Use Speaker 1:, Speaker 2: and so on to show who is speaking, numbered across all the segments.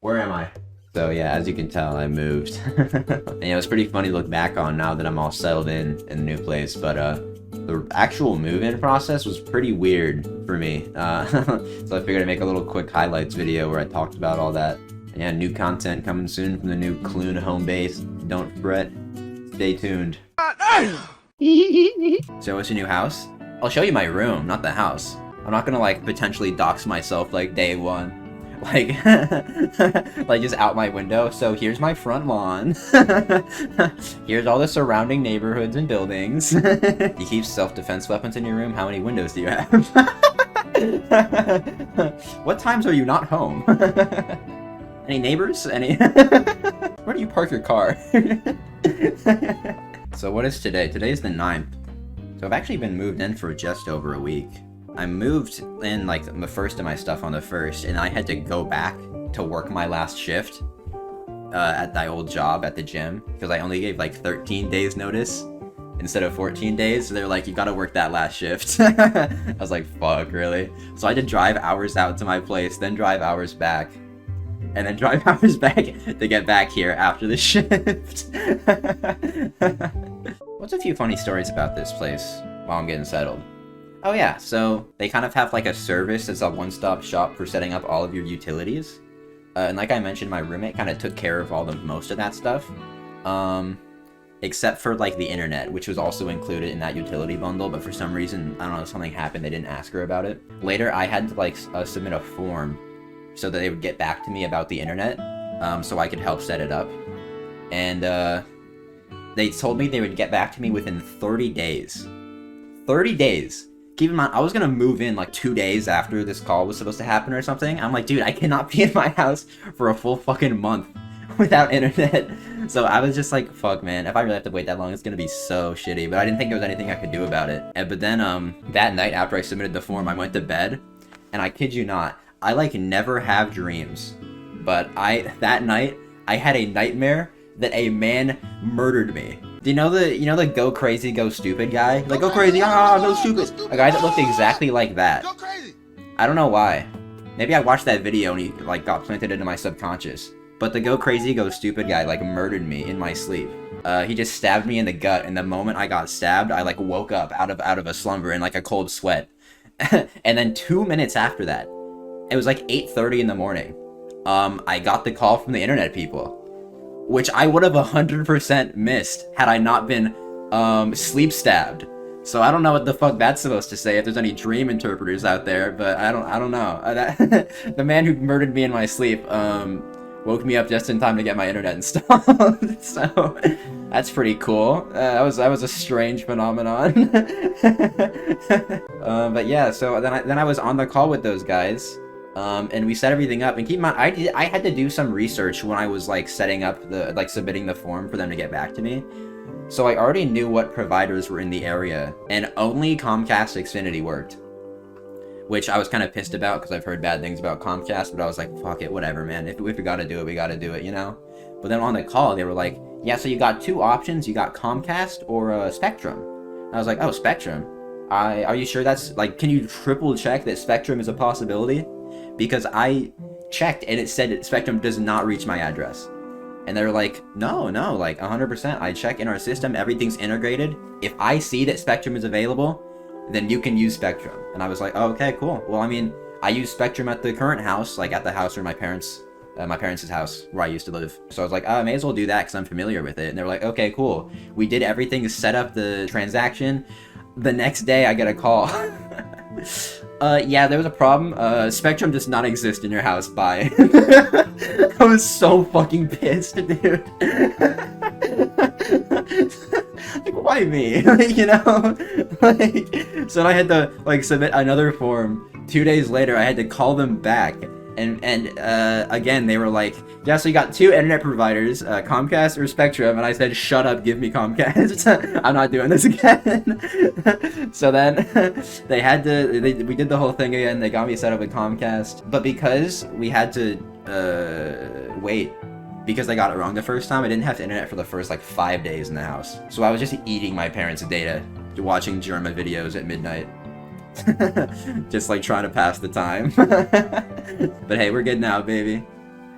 Speaker 1: Where am I? So yeah, as you can tell, I moved. And it was pretty funny to look back on now that I'm all settled in the new place, but the actual move-in process was pretty weird for me. So I figured I'd make a little quick highlights video where I talked about all that. And yeah, new content coming soon from the new Clune home base. Don't fret. Stay tuned. So what's your new house? I'll show you my room, not the house. I'm not gonna like potentially dox myself like day one. Like, like just out my window. So here's my front lawn. Here's all the surrounding neighborhoods and buildings. You keep self-defense weapons in your room? How many windows do you have? What times are you not home? Any neighbors? Any? Where do you park your car? So what is today? Today's the 9th. So I've actually been moved in for just over a week. I moved in like the first of my stuff on the 1st, and I had to go back to work my last shift at my old job at the gym because I only gave like 13 days notice instead of 14 days. So they're like, you gotta work that last shift. I was like, fuck, really? So I had to drive hours out to my place, then drive hours back, and then drive hours back to get back here after the shift. What's a few funny stories about this place while I'm getting settled? Oh yeah, so they kind of have like a service as a one-stop shop for setting up all of your utilities. And like I mentioned, my roommate kind of took care of most of that stuff. Except for like the internet, which was also included in that utility bundle, but for some reason, I don't know, something happened, they didn't ask her about it. Later, I had to like submit a form so that they would get back to me about the internet, so I could help set it up. And they told me they would get back to me within 30 days. 30 days! Keep in mind, I was gonna move in like 2 days after this call was supposed to happen or something. I'm like, dude, I cannot be in my house for a full fucking month without internet. So I was just like, fuck, man, if I really have to wait that long, it's gonna be so shitty. But I didn't think there was anything I could do about it. But then that night after I submitted the form, I went to bed, and I kid you not, I like never have dreams, but that night I had a nightmare that a man murdered me. Do you know the go crazy, go stupid guy? Like, go crazy, go stupid. A guy that looked exactly like that. Go crazy. I don't know why. Maybe I watched that video and he like got planted into my subconscious. But the go crazy, go stupid guy like murdered me in my sleep. He just stabbed me in the gut, and the moment I got stabbed, I like woke up out of a slumber in like a cold sweat. And then 2 minutes after that, it was like 8:30 in the morning. I got the call from the internet people, which I would have 100% missed had I not been sleep stabbed. So I don't know what the fuck that's supposed to say, if there's any dream interpreters out there, but I don't know. The man who murdered me in my sleep woke me up just in time to get my internet installed. So that's pretty cool. That was a strange phenomenon. But yeah, so then I was on the call with those guys. And we set everything up, and keep in mind, I had to do some research when I was like setting up submitting the form for them to get back to me. So I already knew what providers were in the area, and only Comcast Xfinity worked. Which I was kind of pissed about because I've heard bad things about Comcast, but I was like, fuck it, whatever, man. If we gotta do it, we gotta do it, you know? But then on the call, they were like, yeah, so you got 2 options, you got Comcast or Spectrum. And I was like, oh, Spectrum? Are you sure that's, like, can you triple check that Spectrum is a possibility? Because I checked and it said that Spectrum does not reach my address. And they're like, no, like 100%. I check in our system, everything's integrated. If I see that Spectrum is available, then you can use Spectrum. And I was like, oh, okay, cool. Well, I mean, I use Spectrum at the current house, like at the house where my parents' house where I used to live. So I was like, oh, I may as well do that because I'm familiar with it. And they were like, okay, cool. We did everything, set up the transaction. The next day I get a call. Yeah, there was a problem. Spectrum does not exist in your house. Bye. I was so fucking pissed, dude. Like, why me? You know? Like, so I had to like submit another form. 2 days later, I had to call them back. And again, they were like, yeah, so you got 2 internet providers, Comcast or Spectrum. And I said, shut up, give me Comcast. I'm not doing this again. So then we did the whole thing again. They got me set up with Comcast. But because we had to wait because I got it wrong the first time, I didn't have internet for the first like 5 days in the house. So I was just eating my parents' data, watching Germa videos at midnight. Just like trying to pass the time. But hey, we're good now, baby.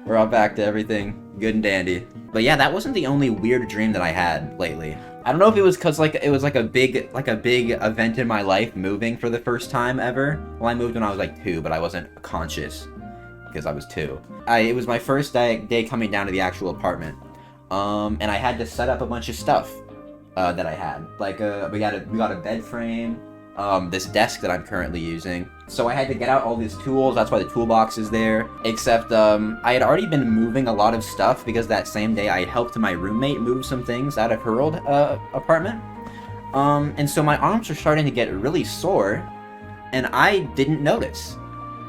Speaker 1: We're all back to everything good and dandy. But yeah, that wasn't the only weird dream that I had lately. I don't know if it was because like it was like a big event in my life, moving for the first time ever. Well, I moved when I was like 2, but I wasn't conscious because I was 2. It was my first day coming down to the actual apartment, and I had to set up a bunch of stuff that I had. Like we got a bed frame, this desk that I'm currently using. So I had to get out all these tools. That's why the toolbox is there. Except I had already been moving a lot of stuff because that same day I helped my roommate move some things out of her old apartment. And so my arms are starting to get really sore, and I didn't notice.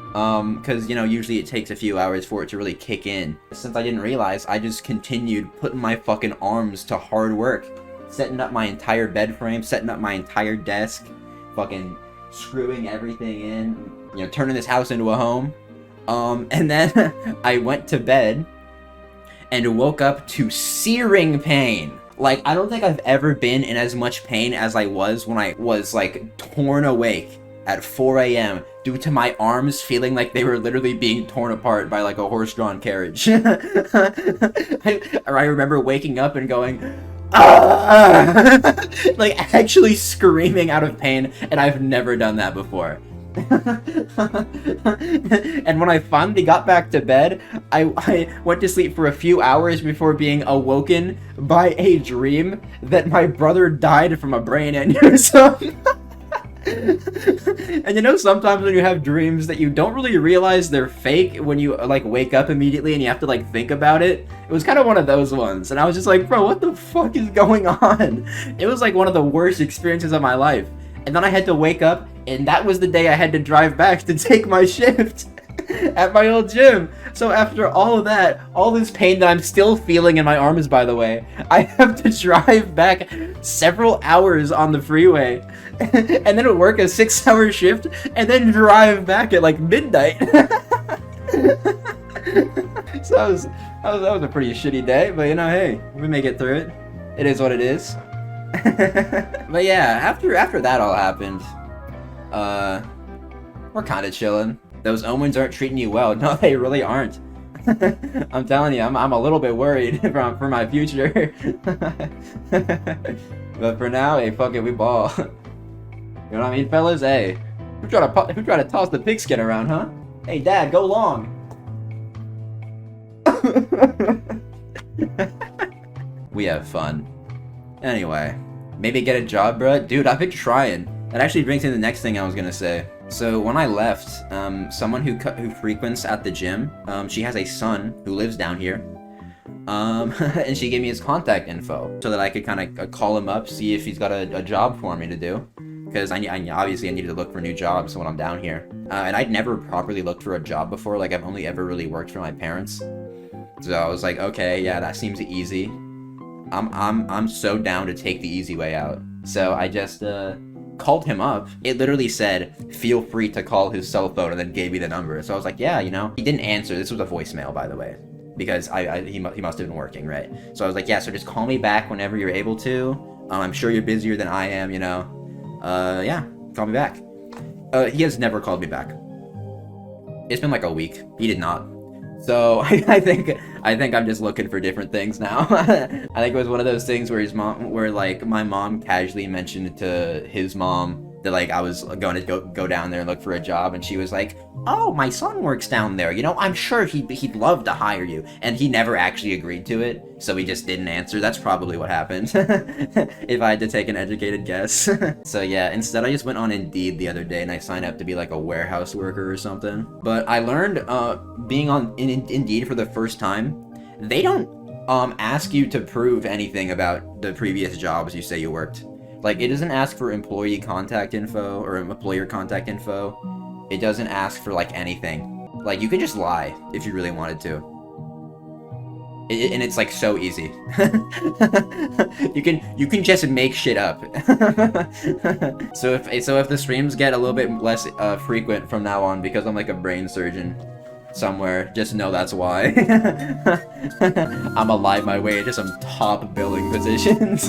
Speaker 1: Because, you know, usually it takes a few hours for it to really kick in. Since I didn't realize, I just continued putting my fucking arms to hard work. Setting up my entire bed frame, setting up my entire desk, fucking screwing everything in, you know, turning this house into a home. And then I went to bed and woke up to searing pain. Like, I don't think I've ever been in as much pain as I was when I was, like, torn awake at 4 a.m. due to my arms feeling like they were literally being torn apart by, like, a horse-drawn carriage. I remember waking up and going, ah! Like, actually screaming out of pain, and I've never done that before. And when I finally got back to bed, I went to sleep for a few hours before being awoken by a dream that my brother died from a brain aneurysm. And you know, sometimes when you have dreams that you don't really realize they're fake when you like wake up immediately and you have to like think about it. It was kind of one of those ones, and I was just like, bro, what the fuck is going on? It was like one of the worst experiences of my life. And then I had to wake up, and that was the day I had to drive back to take my shift at my old gym. So after all of that, all this pain that I'm still feeling in my arms, by the way, I have to drive back several hours on the freeway and then it'll work a 6-hour shift and then drive back at like midnight. So that was a pretty shitty day, but you know, hey, we make it through it. It is what it is. But yeah, after that all happened, we're kind of chilling. Those omens aren't treating you well. No, they really aren't. I'm telling you, I'm a little bit worried for my future. But for now, hey, fuck it, we ball. You know what I mean, fellas? Hey, who try to toss the pigskin around, huh? Hey, Dad, go long. We have fun. Anyway, maybe get a job, bro. Dude, I've been trying. That actually brings me to the next thing I was gonna say. So when I left, someone who frequents at the gym, she has a son who lives down here, and she gave me his contact info so that I could kind of call him up, see if he's got a job for me to do, because I obviously needed to look for new jobs when I'm down here, and I'd never properly looked for a job before. Like, I've only ever really worked for my parents, so I was like, okay, yeah, that seems easy. I'm so down to take the easy way out. So I just called him up. It literally said, feel free to call his cell phone, and then gave me the number. So I was like, yeah, you know. He didn't answer. This was a voicemail, by the way, because he must have been working, right? So I was like, yeah, so just call me back whenever you're able to. I'm sure you're busier than I am, you know. Yeah, call me back. He has never called me back. It's been like a week. He did not. So I think I'm just looking for different things now. I think it was one of those things where like my mom casually mentioned to his mom that like I was going to go down there and look for a job, and she was like, "Oh, my son works down there. You know, I'm sure he'd love to hire you." And he never actually agreed to it, so he just didn't answer. That's probably what happened. If I had to take an educated guess. So yeah, instead I just went on Indeed the other day and I signed up to be like a warehouse worker or something. But I learned being on Indeed for the first time, they don't ask you to prove anything about the previous jobs you say you worked. Like, it doesn't ask for employee contact info or employer contact info. It doesn't ask for, like, anything. Like, you can just lie if you really wanted to. And it's, like, so easy. You can just make shit up. So if the streams get a little bit less frequent from now on, because I'm, like, a brain surgeon, somewhere. Just know that's why. I'ma lie my way into some top billing positions.